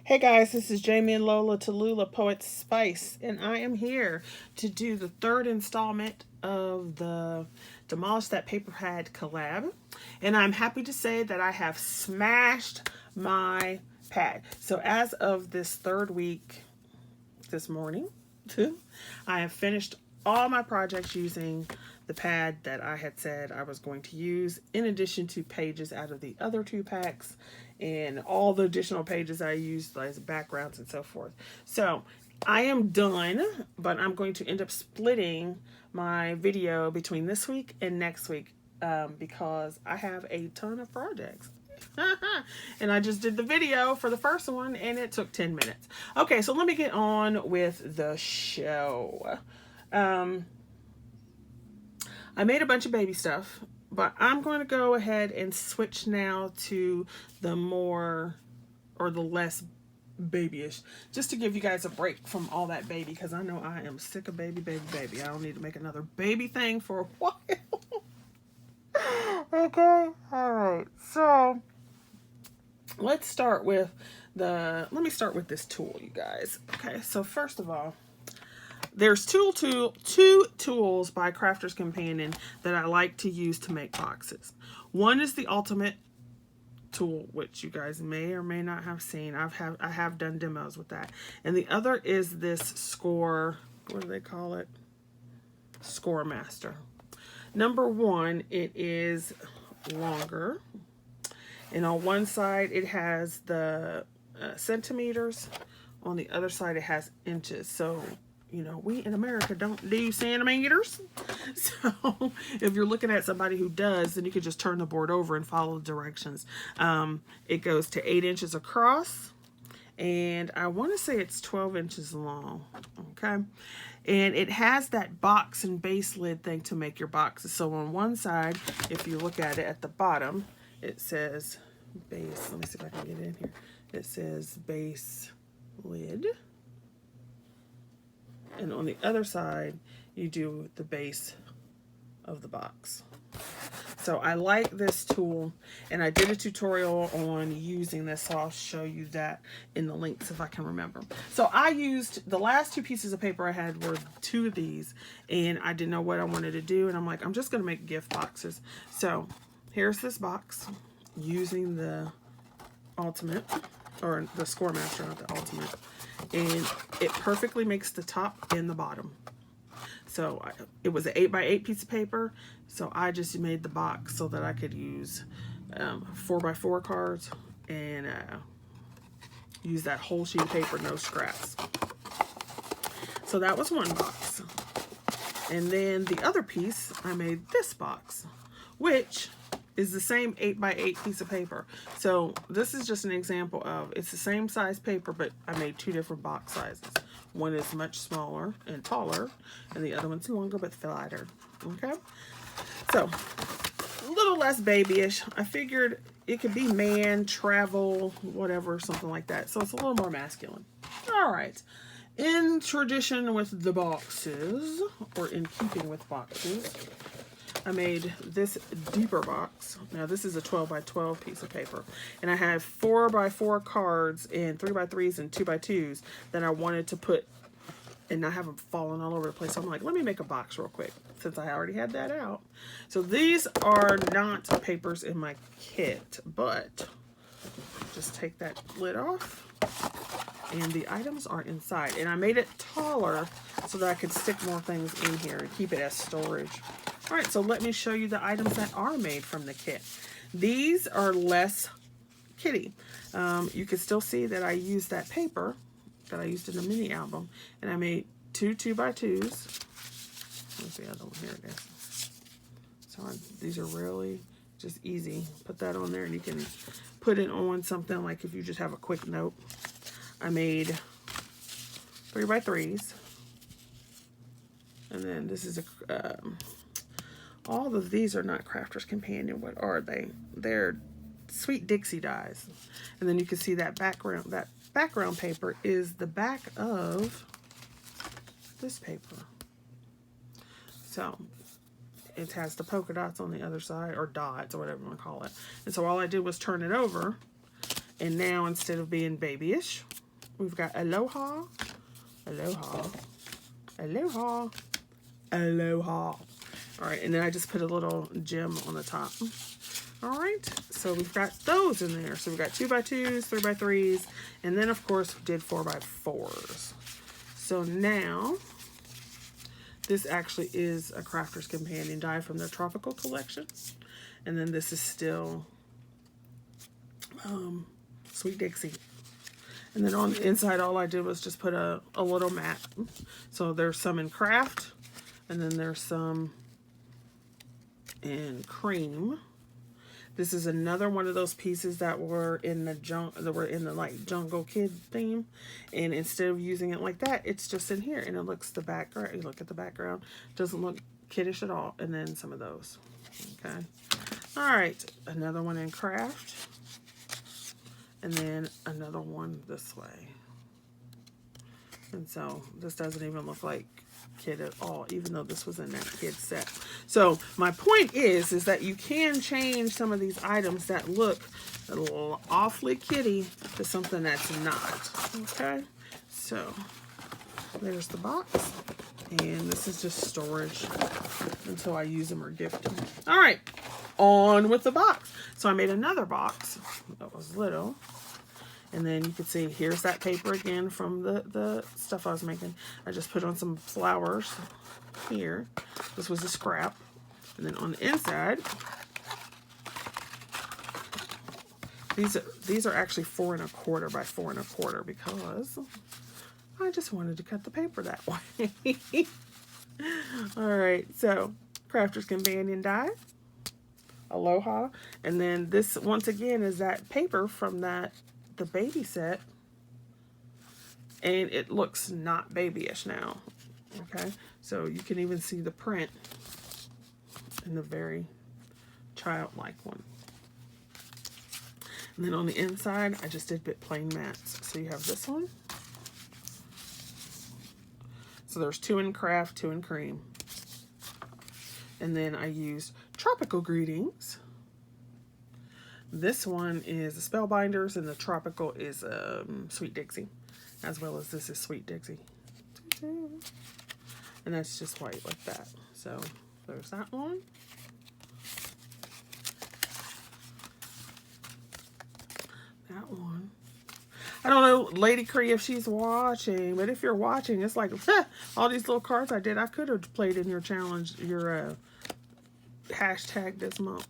Hey guys, this is Jamie and Lola Tallulah Poetspice, and I am here to do the third installment of the Demolish That Paper Pad collab. And I'm happy to say that I have smashed my pad. So as of this third week, this morning, I have finished all my projects using the pad that I had said I was going to use, in addition to pages out of the other two packs and all the additional pages I used as backgrounds and so forth. So I am done, but I'm going to end up splitting my video between this week and next week because I have a ton of projects. And I just did the video for the first one and it took 10 minutes. Okay, so let me get on with the show. I made a bunch of baby stuff, but I'm going to go ahead and switch now to the more or the less babyish, just to give you guys a break from all that baby, because I know I am sick of baby. I don't need to make another baby thing for a while. Okay, all right, so let's start with let me start with this tool, you guys. Okay, so first of all, there's two tools by Crafter's Companion that I like to use to make boxes. One is the Ultimate tool, which you guys may or may not have seen. I have done demos with that. And the other is this Score, what do they call it? Score Master. Number one, it is longer. And on one side, it has the centimeters. On the other side, it has inches. So, you know, we in America don't do centimeters. So if you're looking at somebody who does, then you could just turn the board over and follow the directions. It goes to 8 inches across, and I want to say it's 12 inches long. Okay. And it has that box and base lid thing to make your boxes. So on one side, if you look at it at the bottom, it says base. Let me see if I can get in here. It says base lid. And on the other side, you do the base of the box. So I like this tool, and I did a tutorial on using this, so I'll show you that in the links if I can remember. So I used, the last two pieces of paper I had were 2 of these, and I didn't know what I wanted to do, and I'm like, I'm just going to make gift boxes. So here's this box using the Ultimate, or the Score Master, not the Ultimate. And it perfectly makes the top and the bottom. So it was an 8x8 piece of paper, so I just made the box so that I could use 4x4 cards and use that whole sheet of paper, no scraps. So that was one box. And then the other piece, I made this box, which is the same 8x8 piece of paper. So this is just an example of, it's the same size paper, but I made 2 different box sizes. One is much smaller and taller, and the other one's longer but flatter. Okay, so a little less babyish. I figured it could be man, travel, whatever, something like that. So it's a little more masculine. All right. In tradition with the boxes, or in keeping with boxes, I made this deeper box. Now this is a 12x12 piece of paper, and I have 4x4 cards and 3x3s and 2x2s that I wanted to put, and I have them falling all over the place. So I'm like, let me make a box real quick since I already had that out. So these are not papers in my kit, but just take that lid off, and the items are inside. And I made it taller so that I could stick more things in here and keep it as storage. All right, so let me show you the items that are made from the kit. These are less kitty. You can still see that I used that paper that I used in the mini album, and I made 2 2x2s. Where's the other one? Here it is. So these are really just easy. Put that on there, and you can put it on something like if you just have a quick note. I made 3x3s, and then this is a all of these are not Crafter's Companion. What are they? They're Sweet Dixie dies. And then you can see that background paper is the back of this paper. So it has the polka dots on the other side, or dots, or whatever you want to call it. And so all I did was turn it over, and now instead of being babyish, we've got aloha, aloha, aloha, aloha. All right, and then I just put a little gem on the top. All right, so we've got those in there. So we've got 2x2s, 3x3s, and then of course we did 4x4s. So now, this actually is a Crafter's Companion die from their Tropical collection. And then this is still Sweet Dixie. And then on the inside, all I did was just put a little mat. So there's some in craft, and then there's some in cream. This is another one of those pieces that were in the like Jungle Kid theme, and instead of using it like that, it's just in here, and it looks the background. You look at the background, doesn't look kiddish at all. And then some of those. Okay, all right, another one in craft, and then another one this way. And so this doesn't even look like kid at all, even though this was in that kid set. So my point is that you can change some of these items that look a little awfully kiddie to something that's not. Okay, so there's the box, and this is just storage until I use them or gift them. All right, on with the box. So I made another box that was little. And then you can see, here's that paper again from the stuff I was making. I just put on some flowers here. This was a scrap. And then on the inside, these are actually 4 1/4 by 4 1/4 because I just wanted to cut the paper that way. All right, so Crafter's Companion die, aloha. And then this, once again, is that paper from the baby set, and it looks not babyish now. Okay, so you can even see the print in the very childlike one. And then on the inside, I just did bit plain mats. So you have this one. So there's 2 in craft, 2 in cream. And then I used Tropical Greetings. This one is the Spellbinders, and the Tropical is Sweet Dixie, as well as this is Sweet Dixie. And that's just white like that. So there's that one. That one. I don't know, Lady Cree, if she's watching, but if you're watching, it's like, all these little cards I did, I could have played in your challenge, your hashtag this month.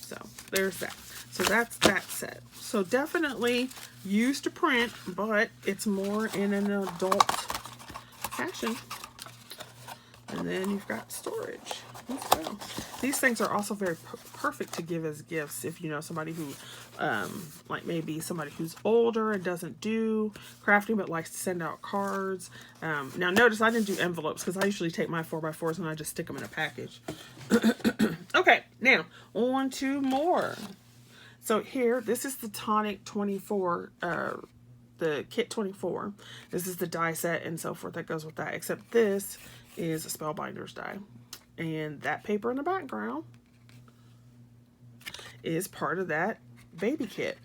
So there's that. So that's that set. So definitely used to print, but it's more in an adult fashion. And then you've got storage as well. These things are also very perfect to give as gifts if you know somebody who, like maybe somebody who's older and doesn't do crafting but likes to send out cards. Now notice I didn't do envelopes because I usually take my 4x4s and I just stick them in a package. Okay, now on to more. So here, this is the Tonic 24, the kit 24. This is the die set and so forth that goes with that, except this is a Spellbinders die. And that paper in the background is part of that baby kit.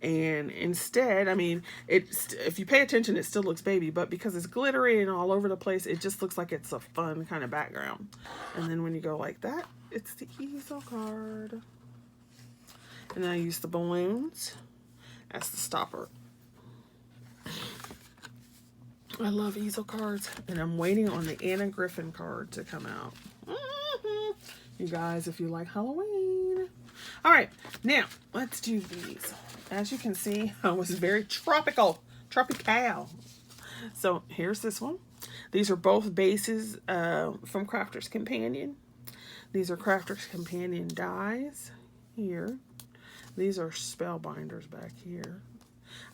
And instead, I mean, it's, if you pay attention, it still looks baby, but because it's glittery and all over the place, it just looks like it's a fun kind of background. And then when you go like that, it's the easel card. And then I use the balloons as the stopper. I love easel cards, and I'm waiting on the Anna Griffin card to come out. You guys, if you like Halloween. All right, now let's do these. As you can see, I was very tropical. So here's this one. These are both bases from Crafter's Companion. These are Crafter's Companion dies here. These are Spellbinders back here.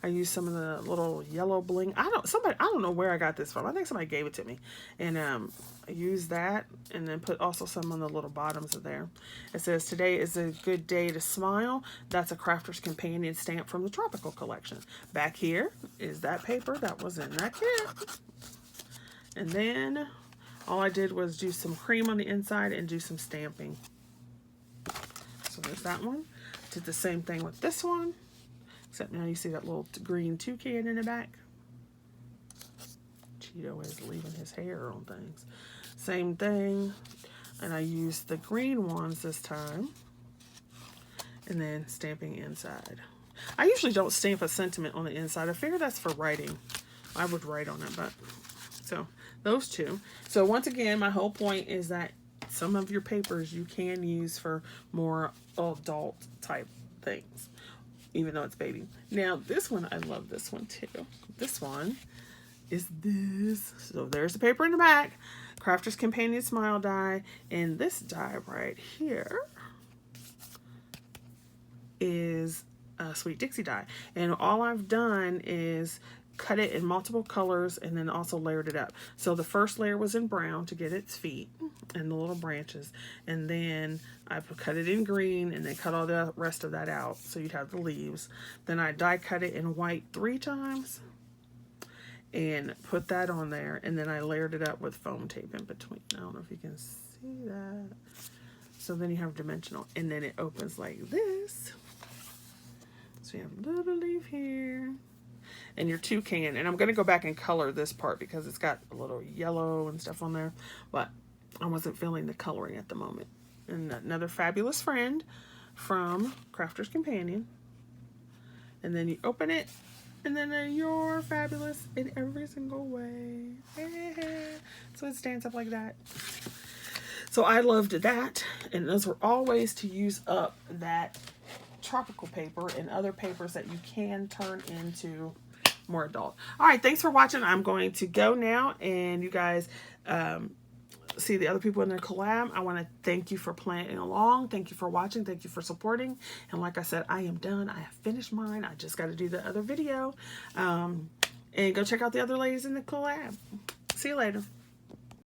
I used some of the little yellow bling. I don't know where I got this from. I think somebody gave it to me. And I used that and then put also some on the little bottoms of there. It says, today is a good day to smile. That's a Crafter's Companion stamp from the Tropical collection. Back here is that paper that was in that kit. And then all I did was do some cream on the inside and do some stamping. So there's that one. Did the same thing with this one. Except now you see that little green toucan in the back. Cheeto is leaving his hair on things. Same thing. And I used the green ones this time. And then stamping inside. I usually don't stamp a sentiment on the inside. I figure that's for writing. I would write on it, but so those two. So once again, my whole point is that some of your papers you can use for more adult type things, even though it's baby. Now this one, I love this one too. This one is this. So there's the paper in the back. Crafter's Companion Smile die. And this die right here is a Sweet Dixie die. And all I've done is cut it in multiple colors and then also layered it up. So the first layer was in brown to get its feet and the little branches. And then I cut it in green and then cut all the rest of that out so you'd have the leaves. Then I die cut it in white 3 times and put that on there. And then I layered it up with foam tape in between. I don't know if you can see that. So then you have dimensional and then it opens like this. So you have a little leaf here. And your toucan, and I'm going to go back and color this part because it's got a little yellow and stuff on there, but I wasn't feeling the coloring at the moment. And another fabulous friend from Crafter's Companion. And then you open it, and then you're fabulous in every single way. So it stands up like that. So I loved that, and those were all ways to use up that tropical paper and other papers that you can turn into more adult. All right, thanks for watching. I'm going to go now, and you guys see the other people in their collab. I want to thank you for playing along. Thank you for watching. Thank you for supporting. And like I said, I am done. I have finished mine. I just got to do the other video. And go check out the other ladies in the collab. See you later.